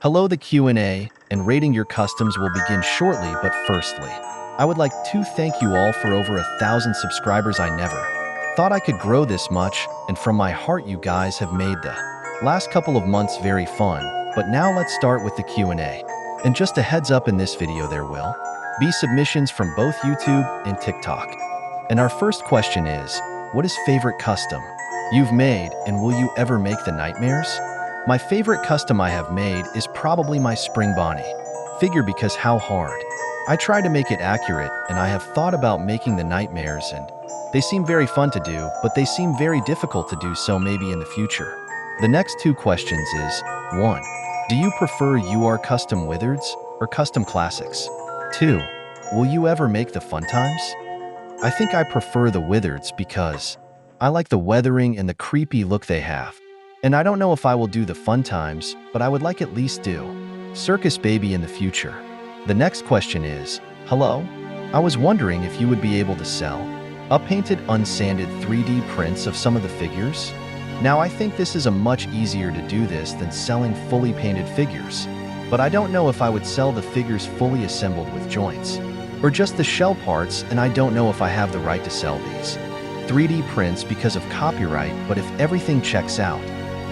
Hello, the Q&A and rating your customs will begin shortly, but firstly, I would like to thank you all for over 1,000 subscribers. I never thought I could grow this much, and from my heart you guys have made the last couple of months very fun. But now let's start with the Q&A. And just a heads up, in this video there will be submissions from both YouTube and TikTok. And our first question is, what is favorite custom you've made, and will you ever make the nightmares? My favorite custom I have made is probably my Spring Bonnie figure, because how hard I try to make it accurate, and I have thought about making the nightmares, and they seem very fun to do, but they seem very difficult to do, so maybe in the future. The next two questions is, 1. Do you prefer your custom wizards or custom classics? 2. Will you ever make the fun times? I think I prefer the wizards because I like the weathering and the creepy look they have. And I don't know if I will do the fun times, but I would like at least do Circus Baby in the future. The next question is, hello? I was wondering if you would be able to sell up-painted, unsanded 3D prints of some of the figures. Now, I think this is a much easier to do this than selling fully painted figures, but I don't know if I would sell the figures fully assembled with joints, or just the shell parts, and I don't know if I have the right to sell these 3D prints because of copyright, but if everything checks out,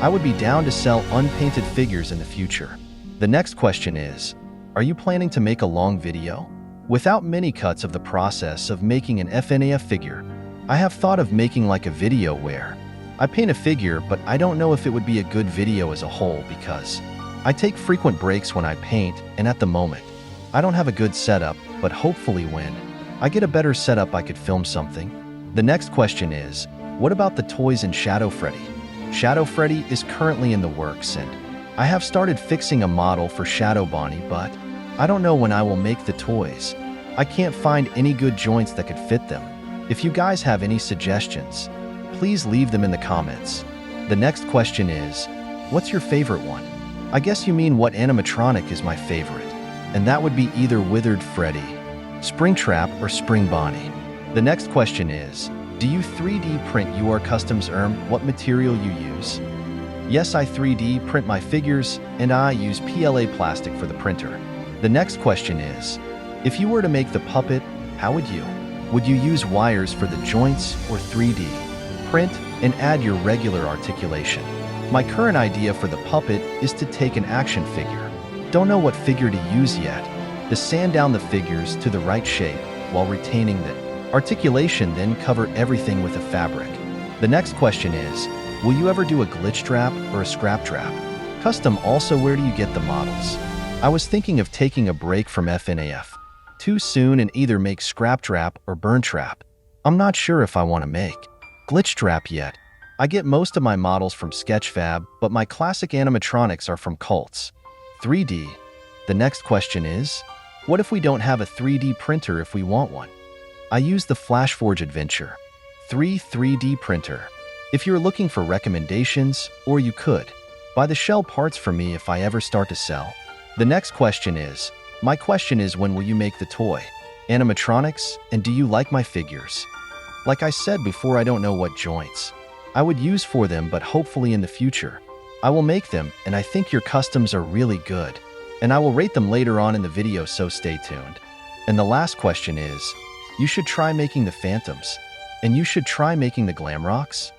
I would be down to sell unpainted figures in the future. The next question is, are you planning to make a long video without many cuts of the process of making an fnaf figure? I have thought of making like a video where I paint a figure, but I don't know if it would be a good video as a whole because I take frequent breaks when I paint, and at the moment, I don't have a good setup, but hopefully when I get a better setup I could film something. The next question is, what about the toys in Shadow Freddy? Shadow Freddy is currently in the works, and I have started fixing a model for Shadow Bonnie, but I don't know when I will make the toys. I can't find any good joints that could fit them. If you guys have any suggestions, please leave them in the comments. The next question is, what's your favorite one? I guess you mean what animatronic is my favorite, and that would be either Withered Freddy, Springtrap, or Spring Bonnie. The next question is, do you 3D print your customs? What material you use? Yes, I 3D print my figures, and I use PLA plastic for the printer. The next question is, if you were to make the puppet, how would you? Would you use wires for the joints or 3D print and add your regular articulation? My current idea for the puppet is to take an action figure. Don't know what figure to use yet. To sand down the figures to the right shape while retaining the articulation, then cover everything with a fabric. The next question is, will you ever do a glitch trap or a scrap trap custom? Also, where do you get the models? I was thinking of taking a break from fnaf too soon and either make scrap trap or burn trap. I'm not sure if I want to make glitch trap yet. I get most of my models from Sketchfab, but my classic animatronics are from Cults 3D. The next question is, what if we don't have a 3D printer if we want one? I use the FlashForge Adventure 3D printer. If you're looking for recommendations, or you could buy the shell parts for me if I ever start to sell. The next question is, my question is, when will you make the toy animatronics, and do you like my figures? Like I said before, I don't know what joints I would use for them, but hopefully in the future I will make them, and I think your customs are really good, and I will rate them later on in the video, so stay tuned. And the last question is, you should try making the Phantoms, and you should try making the Glamrocks.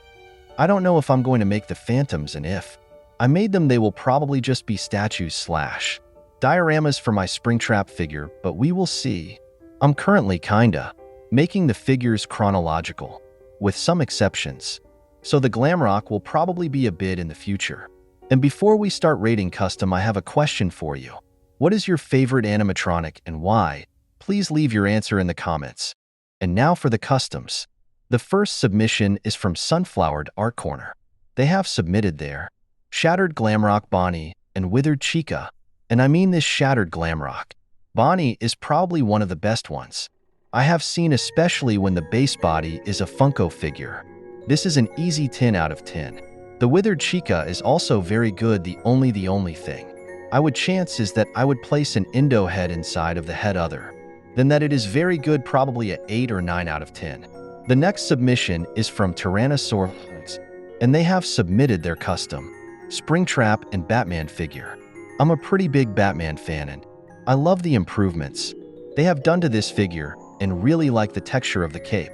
I don't know if I'm going to make the Phantoms, and if I made them, they will probably just be statues / dioramas for my Springtrap figure, but we will see. I'm currently kinda making the figures chronological, with some exceptions, so the Glamrock will probably be a bit in the future. And before we start rating custom, I have a question for you. What is your favorite animatronic and why? Please leave your answer in the comments. And now for the customs. The first submission is from Sunflowered Art Corner. They have submitted their Shattered Glamrock Bonnie and Withered Chica, and I mean this Shattered Glamrock Bonnie is probably one of the best ones I have seen, especially when the base body is a Funko figure. This is an easy 10 out of 10. The Withered Chica is also very good. The only thing I would chance is that I would place an Indo head inside of the head other than that. It is very good, probably at 8 or 9 out of 10. The next submission is from Tyrannosaurus, and they have submitted their custom Springtrap and Batman figure. I'm a pretty big Batman fan and I love the improvements they have done to this figure and really like the texture of the cape.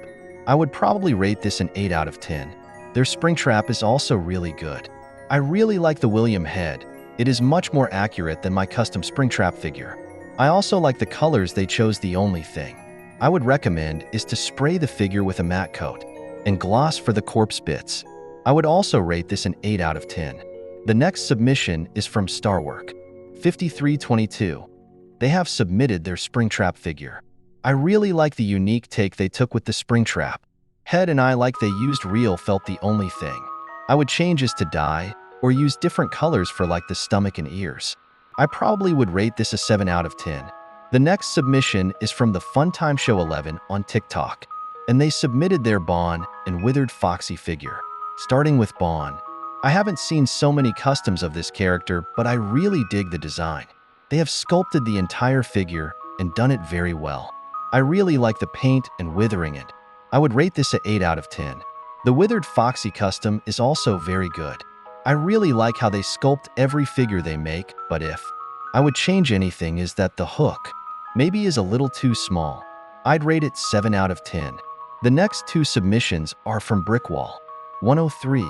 I would probably rate this an 8 out of 10. Their Springtrap is also really good. I really like the William head. It is much more accurate than my custom Springtrap figure. I also like the colors they chose. The only thing I would recommend is to spray the figure with a matte coat and gloss for the corpse bits. I would also rate this an 8 out of 10. The next submission is from Starwork 5322. They have submitted their Springtrap figure. I really like the unique take they took with the Springtrap head, and I like they used real felt. The only thing I would change is to dye or use different colors for like the stomach and ears. I probably would rate this a 7 out of 10. The next submission is from the Funtime Show 11 on TikTok, and they submitted their Bond and Withered Foxy figure. Starting with Bond, I haven't seen so many customs of this character, but I really dig the design. They have sculpted the entire figure and done it very well. I really like the paint and withering it. I would rate this a 8 out of 10. The Withered Foxy custom is also very good. I really like how they sculpt every figure they make, but if I would change anything is that the hook maybe is a little too small. I'd rate it 7 out of 10. The next two submissions are from Brickwall 103.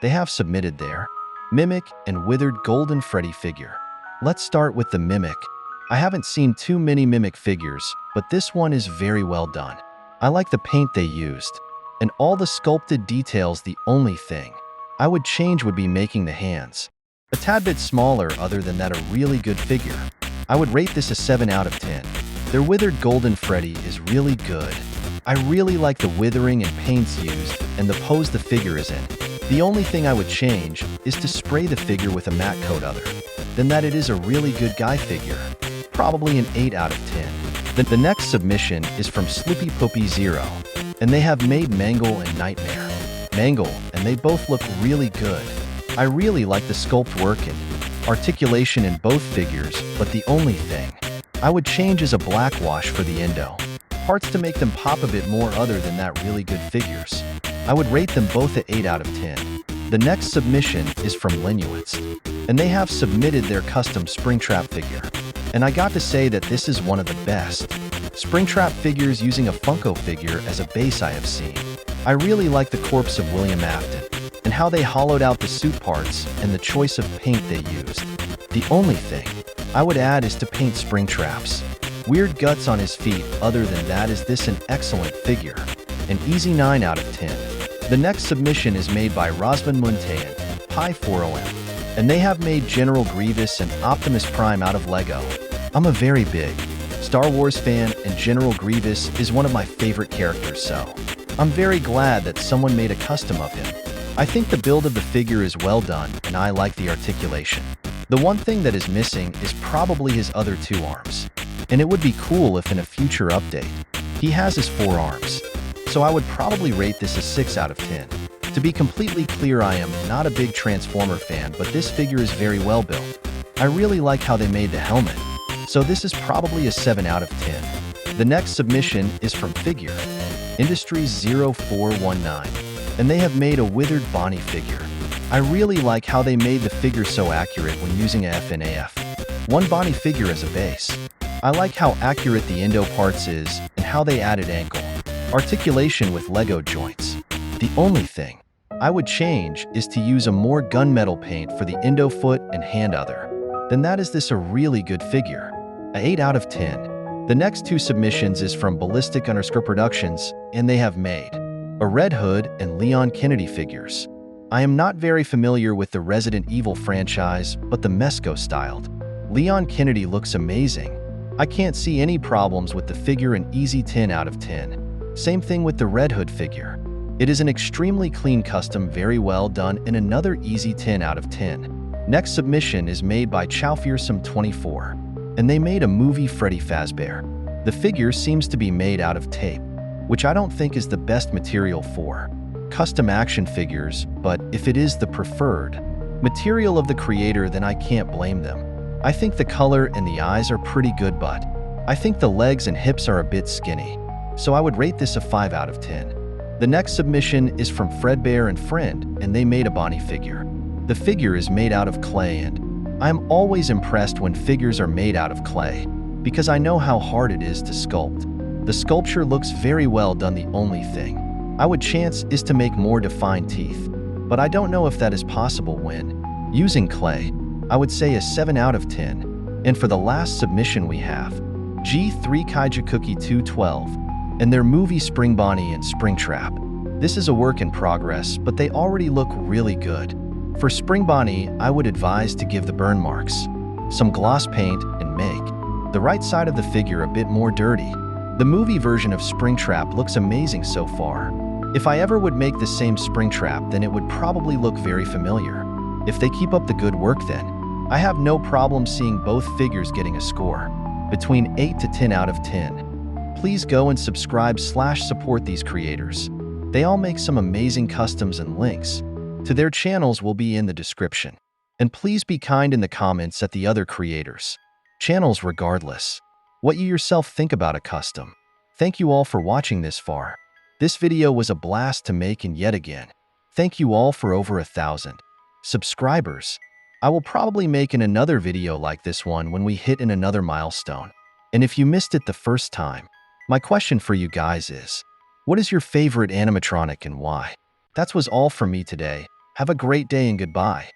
They have submitted their Mimic and Withered Golden Freddy figure. Let's start with the Mimic. I haven't seen too many Mimic figures, but this one is very well done. I like the paint they used and all the sculpted details. The only thing I would change would be making the hands a tad bit smaller. Other than that, a really good figure. I would rate this a 7 out of 10. Their Withered Golden Freddy is really good. I really like the withering and paints used and the pose the figure is in. The only thing I would change is to spray the figure with a matte coat. Other than that, it is a really good guy figure. Probably an 8 out of 10. The next submission is from Sloopy Poopy 0, and they have made Mangle and Nightmare Mangle, and they both look really good. I really like the sculpt work and articulation in both figures, but the only thing I would change is a black wash for the endo parts to make them pop a bit more. Other than that, really good figures. I would rate them both at 8 out of 10. The next submission is from Linuits, and they have submitted their custom Springtrap figure. And I got to say that this is one of the best Springtrap figures using a Funko figure as a base I have seen. I really like the corpse of William Afton and how they hollowed out the suit parts and the choice of paint they used. The only thing I would add is to paint Springtrap's weird guts on his feet. Other than that, is this an excellent figure? An easy 9 out of 10. The next submission is made by Rosman Muntayan, Pi40M, and they have made General Grievous and Optimus Prime out of Lego. I'm a very big Star Wars fan, and General Grievous is one of my favorite characters, so I'm very glad that someone made a custom of him. I think the build of the figure is well done, and I like the articulation. The one thing that is missing is probably his other 2 arms, and it would be cool if in a future update he has his 4 arms. So I would probably rate this a 6 out of 10. To be completely clear, I am not a big Transformer fan, but this figure is very well built. I really like how they made the helmet, so this is probably a 7 out of 10. The next submission is from Figure Industries 0419, and they have made a Withered Bonnie figure. I really like how they made the figure so accurate when using a fnaf one Bonnie figure as a base. I like how accurate the endo parts is and how they added ankle articulation with Lego joints. The only thing I would change is to use a more gunmetal paint for the endo foot and hand. Other than that, is this a really good figure? A 8 out of 10. The next 2 submissions is from Ballistic_Productions, and they have made a Red Hood and Leon Kennedy figures. I am not very familiar with the Resident Evil franchise, but the Mesco-styled Leon Kennedy looks amazing. I can't see any problems with the figure. An easy 10 out of 10. Same thing with the Red Hood figure. It is an extremely clean custom, very well done, and another easy 10 out of 10. Next submission is made by Chowfearsome24, and they made a movie Freddy Fazbear. The figure seems to be made out of tape, which I don't think is the best material for custom action figures, but if it is the preferred material of the creator, then I can't blame them. I think the color and the eyes are pretty good, but I think the legs and hips are a bit skinny, so I would rate this a 5 out of 10. The next submission is from Fredbear and Friend, and they made a Bonnie figure. The figure is made out of clay, and I am always impressed when figures are made out of clay, because I know how hard it is to sculpt. The sculpture looks very well done. The only thing I would chance is to make more defined teeth, but I don't know if that is possible when using clay. I would say a 7 out of 10. And for the last submission we have G3 Kaiju Cookie 212 and their movie Spring Bonnie and Springtrap. This is a work in progress, but they already look really good. For Spring Bonnie, I would advise to give the burn marks some gloss paint and make the right side of the figure a bit more dirty. The movie version of Springtrap looks amazing so far. If I ever would make the same Springtrap, then it would probably look very familiar. If they keep up the good work, then I have no problem seeing both figures getting a score between 8 to 10 out of 10. Please go and subscribe/support these creators. They all make some amazing customs, and links to their channels will be in the description. And please be kind in the comments at the other creators' channels regardless what you yourself think about a custom. Thank you all for watching this far. This video was a blast to make, and yet again, thank you all for over 1,000 subscribers. I will probably make another video like this one when we hit another milestone. And if you missed it the first time, my question for you guys is, what is your favorite animatronic and why? That was all for me today. Have a great day and goodbye.